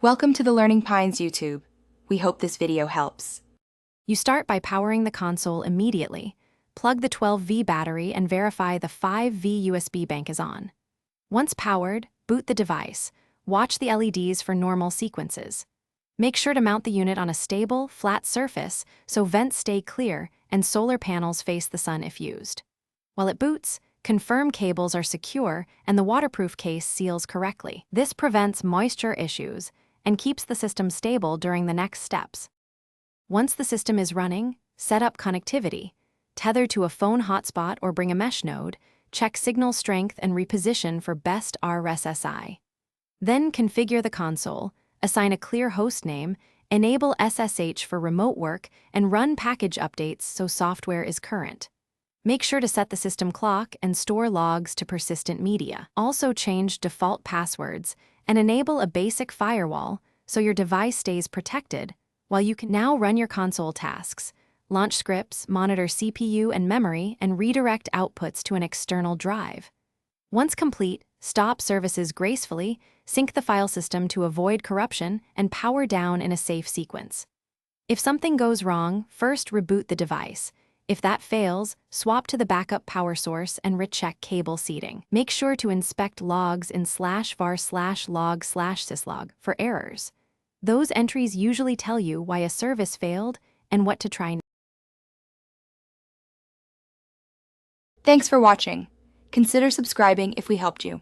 Welcome to the Learning Pines YouTube. We hope this video helps. You start by powering the console immediately. Plug the 12V battery and verify the 5V USB bank is on. Once powered, boot the device. Watch the LEDs for normal sequences. Make sure to mount the unit on a stable, flat surface so vents stay clear and solar panels face the sun if used. While it boots, confirm cables are secure and the waterproof case seals correctly. This prevents moisture issues and keeps the system stable during the next steps. Once the system is running, set up connectivity. Tether to a phone hotspot or bring a mesh node. Check signal strength and reposition for best RSSI. Then configure the console, assign a clear host name, enable SSH for remote work, and run package updates so software is current. Make sure to set the system clock and store logs to persistent media. Also change default passwords and enable a basic firewall so your device stays protected, while you can now run your console tasks, launch scripts, monitor CPU and memory, and redirect outputs to an external drive. Once complete, stop services gracefully, sync the file system to avoid corruption, and power down in a safe sequence. If something goes wrong, first reboot the device. If that fails, swap to the backup power source and recheck cable seating. Make sure to inspect logs in /var/log/syslog for errors. Those entries usually tell you why a service failed and what to try next. Thanks for watching. Consider subscribing if we helped you.